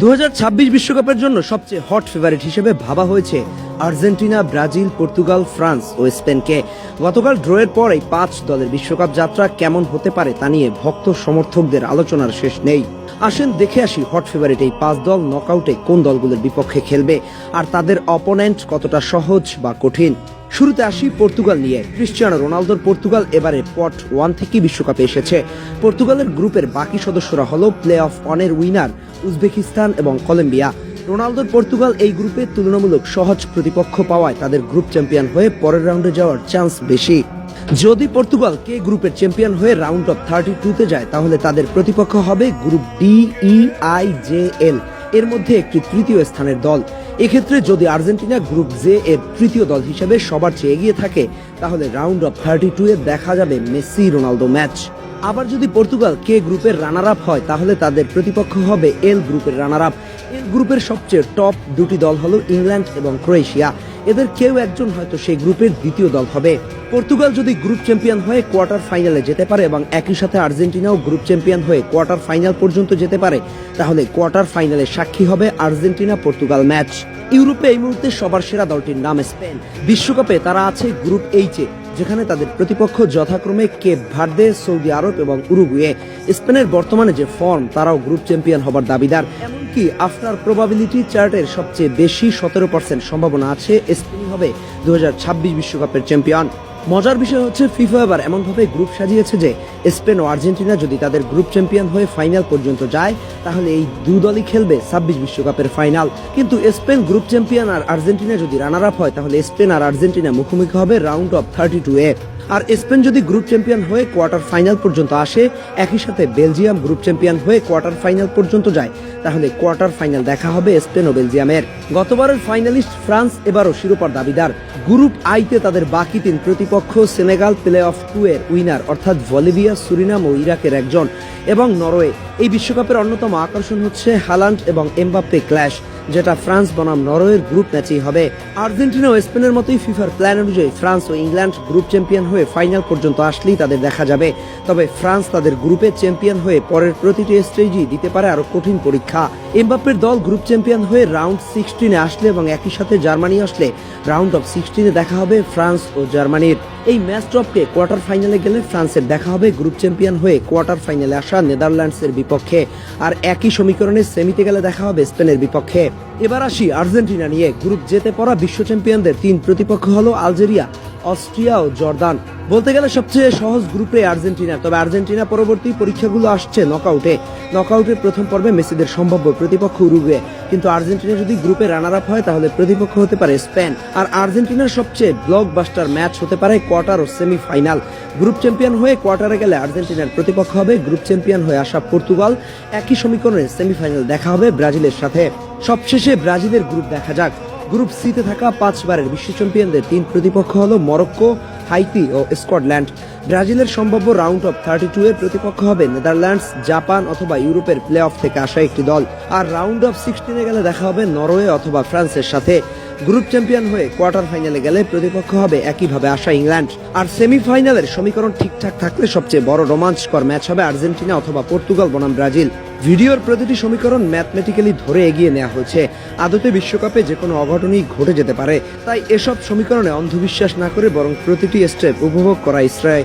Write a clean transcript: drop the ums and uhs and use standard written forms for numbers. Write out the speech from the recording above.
2026 বিশ্বকাপের জন্য সবচেয়ে হট ফেভারিট হিসেবে ভাবা হয়েছে আর্জেন্টিনা, ব্রাজিল, পর্তুগাল, ফ্রান্স ও স্পেনকে। গতকাল ড্রয়ের পর এই 5 দলের বিশ্বকাপ যাত্রা কেমন হতে পারে তা নিয়ে ভক্ত সমর্থকদের আলোচনার শেষ নেই। আসেন দেখে আসি হট ফেভারিট এই 5 দল নকআউটে কোন দলগুলোর বিপক্ষে খেলবে আর তাদের অপোনেন্ট কতটা সহজ বা কঠিন। শুরুতে আসি পর্তুগাল নিয়ে। ক্রিস্টিয়ানো রোনালদোর পর্তুগাল এবারে পট 1 থেকে বিশ্বকাপে এসেছে। পর্তুগালের গ্রুপের বাকি সদস্যরা হলো প্লে অফ অনের উইনার উজবেকিস্তান এবং কলম্বিয়া। রোনালদোর পর্তুগাল এই গ্রুপে তুলনামূলক সহজ প্রতিপক্ষ পাওয়ায় তাদের গ্রুপ চ্যাম্পিয়ন হয়ে পরের রাউন্ডে যাওয়ার চান্স বেশি। যদি পর্তুগাল কে গ্রুপের চ্যাম্পিয়ন হয়ে রাউন্ড অফ 32-তে যায় তাহলে তাদের প্রতিপক্ষ হবে group D, E, I, J, L এর মধ্যে একটি তৃতীয় স্থানের দল। এক্ষেত্রে যদি আর্জেন্টিনা গ্রুপ জে এর তৃতীয় দল হিসেবে সবার চেয়ে এগিয়ে থাকে তাহলে রাউন্ড অফ 32-এ দেখা যাবে মেসি রোনালদো ম্যাচ। আবার যদি পর্তুগাল কে গ্রুপের রানার আপ হয় তাহলে তাদের প্রতিপক্ষ হবে এল গ্রুপের রানার আপ। এল গ্রুপের সবচেয়ে টপ দুটি দল হলো ইংল্যান্ড এবং ক্রোয়েশিয়া। এদের কেউ একজন হয়তো সেই গ্রুপের দ্বিতীয় দল হবে। পর্তুগাল যদি গ্রুপ চ্যাম্পিয়ন হয়ে কোয়ার্টার ফাইনালে যেতে পারে এবং একই সাথে আর্জেন্টিনাও গ্রুপ চ্যাম্পিয়ন হয়ে কোয়ার্টার ফাইনাল পর্যন্ত যেতে পারে তাহলে কোয়ার্টার ফাইনালে সাক্ষী হবে আর্জেন্টিনা পর্তুগাল ম্যাচ। ইউরোপে এই মুহূর্তে সবার সেরা দলটির নাম স্পেন। বিশ্বকাপে তারা আছে গ্রুপ এইচে, যেখানে তাদের প্রতিপক্ষ যথাক্রমে কেপ ভার্দে, সৌদি আরব এবং উরুগুয়ে। স্পেনের বর্তমানে যে ফর্ম তারাও গ্রুপ চ্যাম্পিয়ন হবার দাবিদার। এমনকি আফটার প্রবাবিলিটি চার্টের সবচেয়ে বেশি 17% সম্ভাবনা আছে স্পেনই হবে 2026 বিশ্বকাপের চ্যাম্পিয়ন। মজার বিষয় হচ্ছে ফিফা এবার এমনভাবে গ্রুপ সাজিয়েছে যে স্পেন ও আর্জেন্টিনা যদি তাদের গ্রুপ চ্যাম্পিয়ন হয়ে ফাইনাল পর্যন্ত যায় তাহলে এই দু দলই খেলবে 26 বিশ্বকাপের ফাইনাল। কিন্তু স্পেন গ্রুপ চ্যাম্পিয়ন আর আর্জেন্টিনা যদি রানার আপ হয় তাহলে স্পেন আর আর্জেন্টিনা মুখোমুখি হবে রাউন্ড অফ 32-এ। আর স্পেন যদি গ্রুপ চ্যাম্পিয়ন হয়ে কোয়ার্টার ফাইনাল পর্যন্ত আসে, একই সাথে বেলজিয়াম গ্রুপ চ্যাম্পিয়ন হয়ে কোয়ার্টার ফাইনাল পর্যন্ত যায় তাহলে কোয়ার্টার ফাইনাল দেখা হবে স্পেন ও বেলজিয়ামের। গতবারের ফাইনালিস্ট ফ্রান্স এবারও শিরোপার দাবিদার। গ্রুপ আইতে তাদের বাকি 3 প্রতিপক্ষ সেনেগাল প্লে অফ 2 এর উইনার অর্থাৎ বলিভিয়া, সুরিনাম ও ইরাকের একজন এবং নরওয়ে। এই বিশ্বকাপের অন্যতম আকর্ষণ হচ্ছে হালান্ড এবং এমবাপ্পে ক্ল্যাশ, যেটা ফ্রান্স বনাম নরওয়ের গ্রুপ ম্যাচেই হবে। আর্জেন্টিনা ও স্পেনের মতোই ফিফার প্ল্যান অনুযায়ী ফ্রান্স ও ইংল্যান্ড গ্রুপ চ্যাম্পিয়ন হয়ে ফাইনাল পর্যন্ত আসলেই তাদের দেখা যাবে। তবে ফ্রান্স তাদের গ্রুপে চ্যাম্পিয়ন হয়ে পরের প্রতিটি স্টেজই দিতে পারে আরো কঠিন পরীক্ষা। এমবাপ্পের দল গ্রুপ চ্যাম্পিয়ন হয়ে রাউন্ড 16-এ আসলে এবং একই সাথে জার্মানি আসলে রাউন্ড অফ 16-এ দেখা হবে ফ্রান্স ও জার্মানির। এই ম্যাচ টপকে কোয়ার্টার ফাইনালে গেলে ফ্রান্সের দেখা হবে গ্রুপ চ্যাম্পিয়ন হয়ে কোয়ার্টার ফাইনালে আসা নেদারল্যান্ডসের বিপক্ষে, আর একই সমীকরণে সেমিতে গেলে দেখা হবে স্পেনের বিপক্ষে। এবার আসি আর্জেন্টিনা নিয়ে। গ্রুপ জেতে পড়া বিশ্ব চ্যাম্পিয়নদের 3 প্রতিপক্ষ হলো আলজেরিয়া, অস্ট্রিয়া ও জর্দান। বলতে গেলে সবচেয়ে সহজ গ্রুপে আর্জেন্টিনা। তবে আর্জেন্টিনা পরবর্তী পরীক্ষাগুলো আসছে নকআউটের প্রথম পর্বে মেসিদের সম্ভাব্য প্রতিপক্ষ উরুগুয়ে। কিন্তু আর্জেন্টিনা যদি গ্রুপে রানার আপ হয় তাহলে প্রতিপক্ষ হতে পারে স্পেন। আর আর্জেন্টিনার সবচেয়ে ব্লকবাস্টার ম্যাচ হতে পারে কোয়ার্টার ও সেমিফাইনাল। গ্রুপ চ্যাম্পিয়ন হয়ে কোয়ার্টারে গেলে আর্জেন্টিনার প্রতিপক্ষ হবে গ্রুপ চ্যাম্পিয়ন হয়ে আসা পর্তুগাল। একই সমীকরণে সেমিফাইনাল দেখা হবে ব্রাজিলের সাথে। সবশেষে ব্রাজিলের গ্রুপ দেখা যাক। গ্রুপ সিতে থাকা 5 বারের বিশ্ব চ্যাম্পিয়নদের 3 প্রতিপক্ষ হলো মরক্কো, হাইতি ও স্কটল্যান্ড। ব্রাজিলের সম্ভাব্য রাউন্ড অফ 32 এর প্রতিপক্ষ হবে নেদারল্যান্ডস, জাপান অথবা ইউরোপের প্লে অফ থেকে আসা একটি দল। আর রাউন্ড অফ 16-এ গেলে দেখা হবে নরওয়ে অথবা ফ্রান্সের সাথে। গ্রুপ চ্যাম্পিয়ন হয়ে কোয়ার্টার ফাইনালে গেলে প্রতিপক্ষ হবে একইভাবে আসা ইংল্যান্ড। আর সেমিফাইনালের সমীকরণ ঠিকঠাক থাকলে সবচেয়ে বড় রোমাঞ্চকর ম্যাচ হবে আর্জেন্টিনা অথবা পর্তুগাল বনাম ব্রাজিল। ভিডিওর প্রতিটি সমীকরণ ম্যাথমেটিক্যালি ধরে এগিয়ে নেওয়া হয়েছে। আদতে বিশ্বকাপে যে কোনো অঘটনই ঘটে যেতে পারে, তাই এসব সমীকরণে অন্ধবিশ্বাস না করে বরং প্রতিটি স্টেপ উপভোগ করা শ্রেয়।